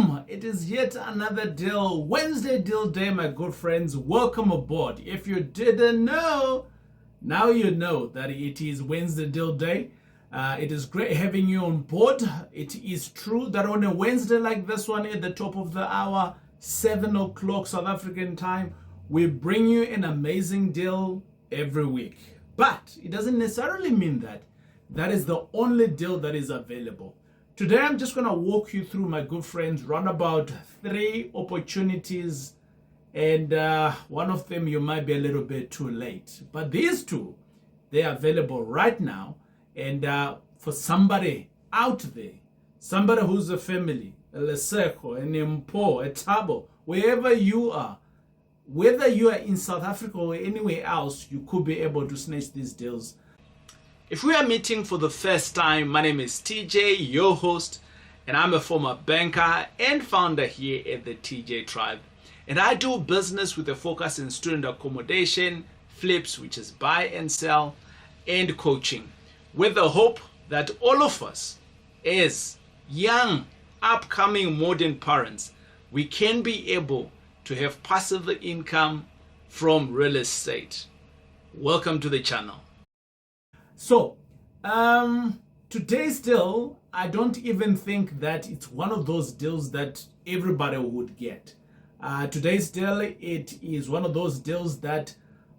Boom! It is yet another deal, Wednesday deal day, my good friends. Welcome aboard. If you didn't know, now you know that it is Wednesday deal day. It is great having you on board. It is true that on a Wednesday like this one, at the top of the hour, 7 o'clock South African time, we bring you an amazing deal every week. But it doesn't necessarily mean that that is the only deal that is available. Today, I'm just going to walk you through, my good friends, round about 3 opportunities. And one of them, you might be a little bit too late. But these 2, they are available right now. And for somebody out there, somebody who's a family, a Leseko, an Impo, a Tabo, wherever you are, whether you are in South Africa or anywhere else, you could be able to snatch these deals. If we are meeting for the first time, my name is TJ, your host, and I'm a former banker and founder here at the TJ Tribe. And I do business with a focus in student accommodation, flips, which is buy and sell, and coaching, with the hope that all of us, as young, upcoming modern parents, we can be able to have passive income from real estate. Welcome to the channel. So, today's deal, I don't even think that it's one of those deals that everybody would get. Today's deal, it is one of those deals that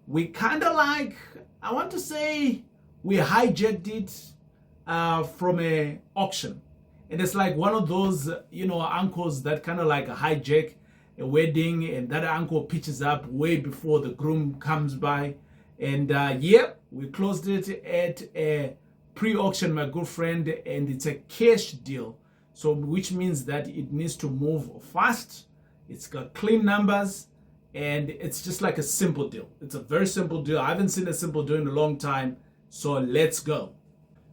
we kind of like, I want to say, we hijacked it from an auction. And it's like one of those, uncles that kind of like hijack a wedding, and that uncle pitches up way before the groom comes by. And we closed it at a pre-auction, my good friend, and it's a cash deal. So which means that it needs to move fast. It's got clean numbers, and it's just like a simple deal. It's a very simple deal. I haven't seen a simple deal in a long time. So let's go.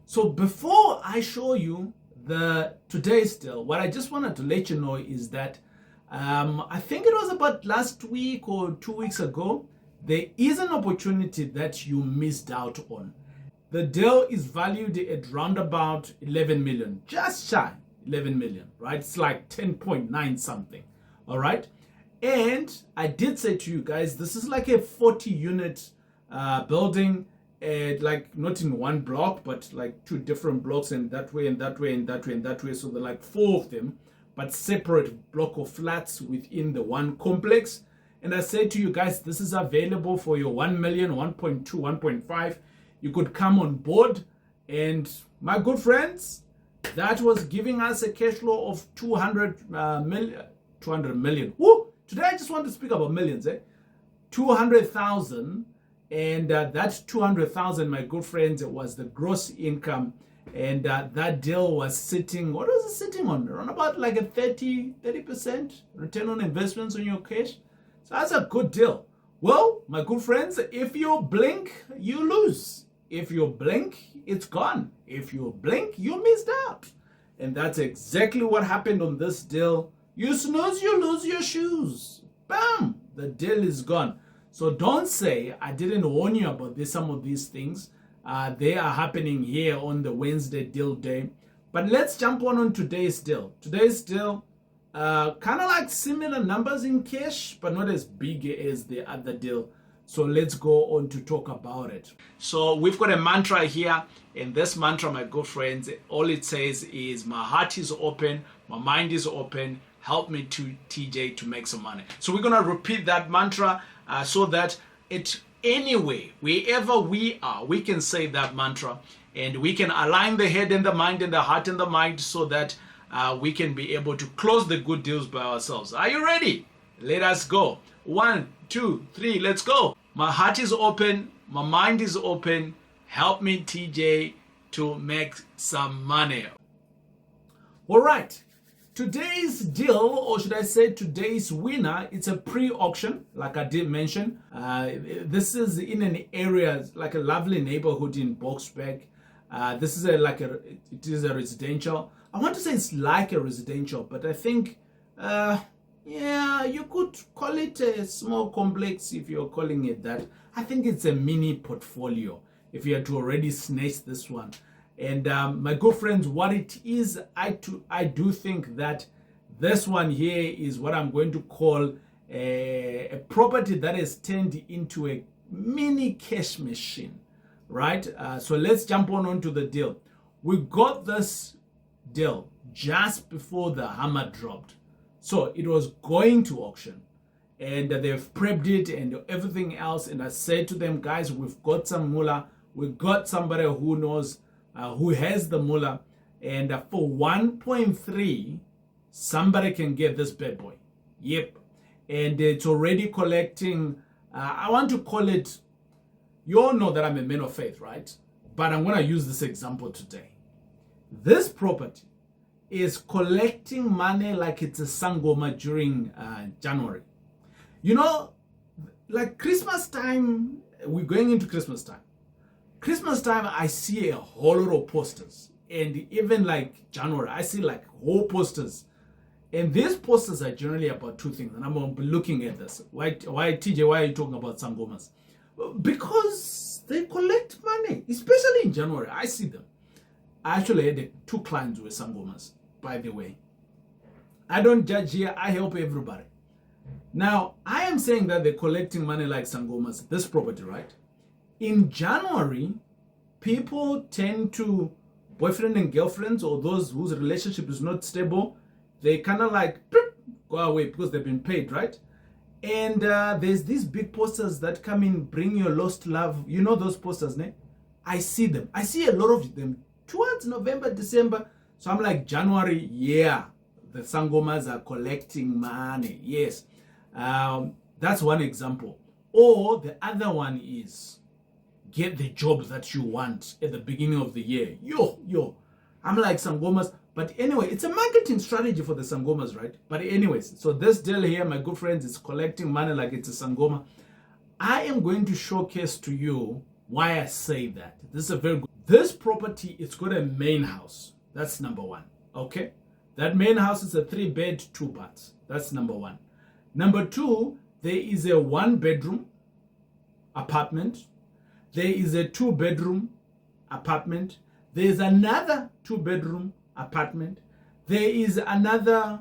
So before I show you today's deal, what I just wanted to let you know is that I think it was about last week or 2 weeks ago, there is an opportunity that you missed out on. The deal is valued at round about 11 million, just shy 11 million, right? It's like 10.9 something, all right? And I did say to you guys, this is like a 40 unit building, like not in one block, but like 2 different blocks, and that way, and that way, and that way, and that way. So they're like 4 of them, but separate block of flats within the one complex. And I said to you guys, this is available for your 1 million, 1.2, 1.5. You could come on board. And my good friends, that was giving us a cash flow of 200 million. Woo! Today I just want to speak about millions. 200,000. And that 200,000, my good friends, it was the gross income. And that deal was sitting, what was it sitting on? Around about like a 30% return on investments on your cash. So that's a good deal. Well, my good friends, if you blink, you lose. If you blink, it's gone. If you blink, you missed out. And that's exactly what happened on this deal. You snooze, you lose your shoes. Bam! The deal is gone. So don't say I didn't warn you about some of these things. They are happening here on the Wednesday deal day. But let's jump on today's deal. Today's deal, kind of like similar numbers in cash, but not as big as the other deal. So let's go on to talk about it. So we've got a mantra here, and this mantra, my good friends, all it says is my heart is open, my mind is open, help me to TJ to make some money. So we're going to repeat that mantra so that anyway, wherever we are, we can say that mantra, and we can align the head and the mind and the heart and the mind so that we can be able to close the good deals by ourselves. Are you ready? Let us go. 1, 2, 3, let's go. My heart is open. My mind is open. Help me, TJ, to make some money. All right. Today's deal, or should I say today's winner, it's a pre-auction, like I did mention. This is in an area, like a lovely neighborhood in Boksburg. This is it is a residential. I want to say it's like a residential, but I think, you could call it a small complex if you're calling it that. I think it's a mini portfolio if you had to already snatch this one. And my good friends, what it is, I do think that This one here is what I'm going to call a property that is turned into a mini cash machine, right? So let's jump onto the deal. We got this deal just before the hammer dropped. So it was going to auction, and they've prepped it and everything else. And I said to them, guys, we've got some mullah. We've got somebody who knows, who has the mullah. And for 1.3, somebody can get this bad boy. Yep. And it's already collecting, I want to call it, you all know that I'm a man of faith, right? But I'm going to use this example today. This property is collecting money like it's a sangoma during January. You know, like Christmas time, we're going into Christmas time. Christmas time, I see a whole lot of posters. And even like January, I see like whole posters. And these posters are generally about two things. And I'm going to be looking at this. Why TJ, why are you talking about sangomas? Because they collect money, especially in January. I see them. I actually had two clients with sangomas, by the way. I don't judge here. I help everybody. Now, I am saying that they're collecting money like sangomas, this property, right? In January, people tend to, boyfriend and girlfriends, or those whose relationship is not stable, they kind of like go away because they've been paid, right? And there's these big posters that come in, bring your lost love. You know those posters, ne? I see them. I see a lot of them towards November, December. So I'm like, January, yeah, the sangomas are collecting money. Yes. That's one example. Or the other one is get the job that you want at the beginning of the year. Yo. I'm like sangomas. But anyway, it's a marketing strategy for the sangomas, right? But anyways, so this deal here, my good friends, is collecting money like it's a sangoma. I am going to showcase to you why I say that. This is a very good. This property, it's got a main house. That's number one. Okay? That main house is a 3-bed, 2 baths. That's number one. Number two, there is a 1-bedroom apartment. There is a 2-bedroom apartment. There is another 2-bedroom apartment. There is another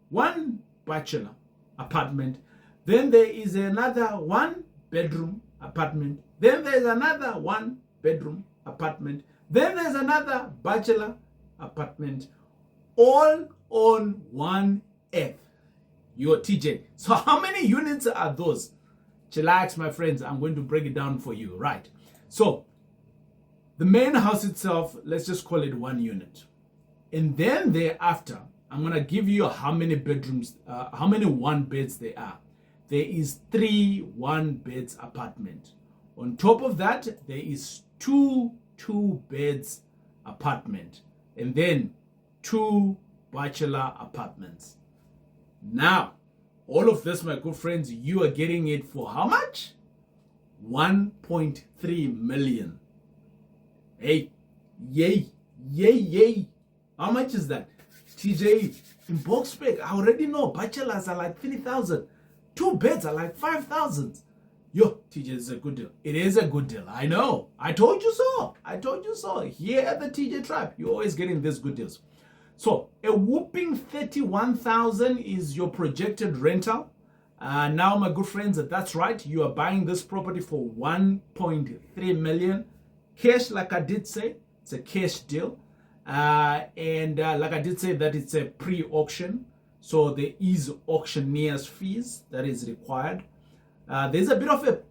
1 bachelor apartment. Then there is another 1-bedroom apartment. Then there's another 1-bedroom apartment. Then there's another bachelor apartment, all on one earth. Your TJ. So how many units are those? Chillax, my friends. I'm going to break it down for you. Right. So the main house itself, let's just call it 1 unit. And then thereafter, I'm going to give you how many bedrooms, how many 1-beds there are. There is 3 1-beds apartment. On top of that, there is 2 2-beds apartment. And then 2 bachelor apartments. Now, all of this, my good friends, you are getting it for how much? 1.3 million. Hey, yay. How much is that? TJ, in Boksburg, I already know bachelors are like 3,000. 2 beds are like 5,000. Yo, TJ, it's a good deal. It is a good deal. I know. I told you so. Here at the TJ Tribe, you're always getting these good deals. So a whooping 31,000 is your projected rental. Now, my good friends, that's right. You are buying this property for 1.3 million. Cash, like I did say, it's a cash deal. And like I did say that it's a pre-auction. So there is auctioneer's fees that is required. There's a bit of a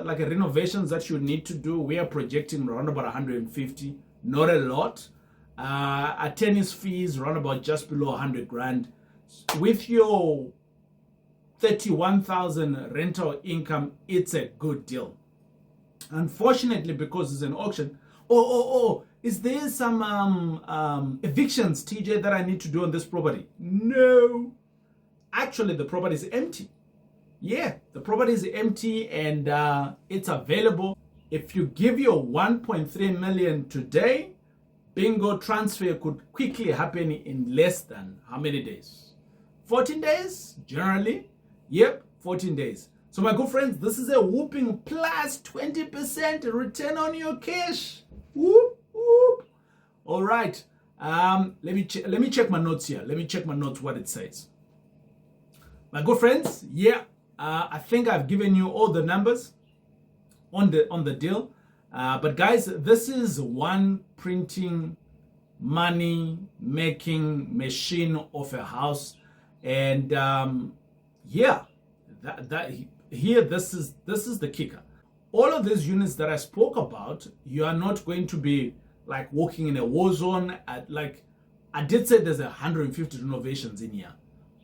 like a renovations that you need to do. We are projecting around about 150, not a lot. Attorney's fees around about just below 100 grand. With your 31,000 rental income, it's a good deal. Unfortunately, because it's an auction, is there some evictions, TJ, that I need to do on this property? No. Actually, the property is empty. Yeah, the property is empty and it's available. If you give your 1.3 million today, bingo, transfer could quickly happen in less than how many days? 14 days, generally. Yep, 14 days. So my good friends, this is a whooping plus 20% return on your cash. Whoop, whoop. All right. Let me check my notes here. Let me check my notes what it says. My good friends, yeah, I think I've given you all the numbers on the deal. But guys, this is one printing money making machine of a house, and yeah, this is the kicker. All of these units that I spoke about, you are not going to be like walking in a war zone. Like I did say, there's 150 renovations in here.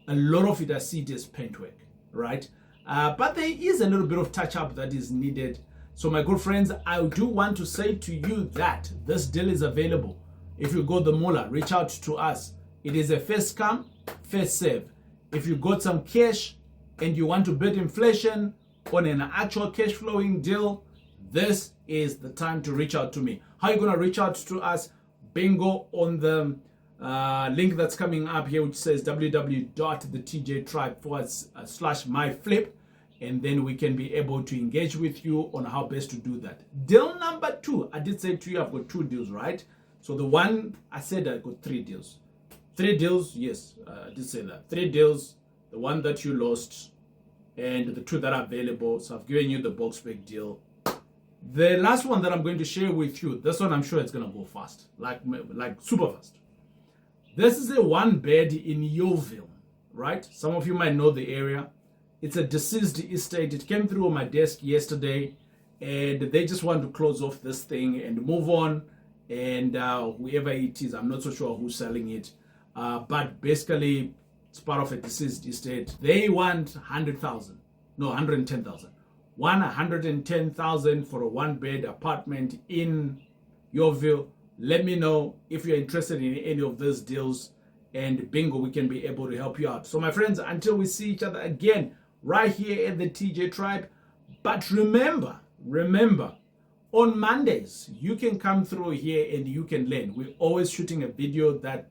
A lot of it I see it as paintwork, right? But there is a little bit of touch up that is needed. So my good friends, I do want to say to you that this deal is available. If you go the Mola, reach out to us. It is a first come, first serve. If you got some cash and you want to beat inflation on an actual cash flowing deal, this is the time to reach out to me. How are you going to reach out to us? Bingo on the link that's coming up here, which says www.thetjtribe/myflip, and then we can be able to engage with you on how best to do that. Deal number 2, I did say to you I've got 2 deals, right? So the one I said I got 3 deals. 3 deals, yes, I did say that. 3 deals, the one that you lost, and the 2 that are available. So I've given you the Boksburg deal. The last one that I'm going to share with you, this one I'm sure it's going to go fast, like super fast. This is a 1-bed in Yeovil, right? Some of you might know the area. It's a deceased estate. It came through on my desk yesterday, and they just want to close off this thing and move on. And whoever it is, I'm not so sure who's selling it. But basically, it's part of a deceased estate. They want 100,000. No, 110,000. 110,000 for a 1-bed apartment in Yeovil. Let me know if you're interested in any of those deals, and bingo, we can be able to help you out. So my friends, until we see each other again right here at the TJ Tribe, but remember, on Mondays, you can come through here and you can learn. We're always shooting a video that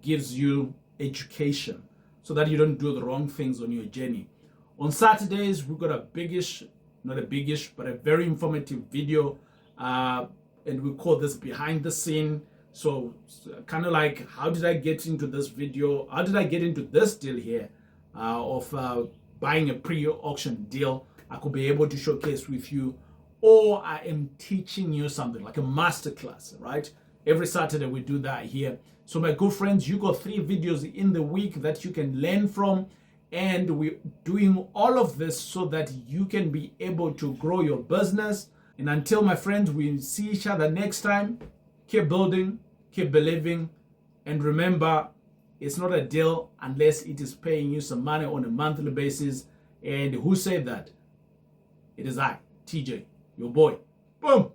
gives you education so that you don't do the wrong things on your journey. On Saturdays, we've got a not a biggish, but a very informative video. And we call this behind the scene. So kind of like, how did I get into this video? How did I get into this deal here of buying a pre-auction deal? I could be able to showcase with you, or I am teaching you something like a masterclass, right? Every Saturday we do that here. So my good friends, you got 3 videos in the week that you can learn from. And we're doing all of this so that you can be able to grow your business. And until, my friends, we see each other next time, keep building, keep believing, and remember, it's not a deal unless it is paying you some money on a monthly basis. And who said that? It is I, TJ, your boy. Boom!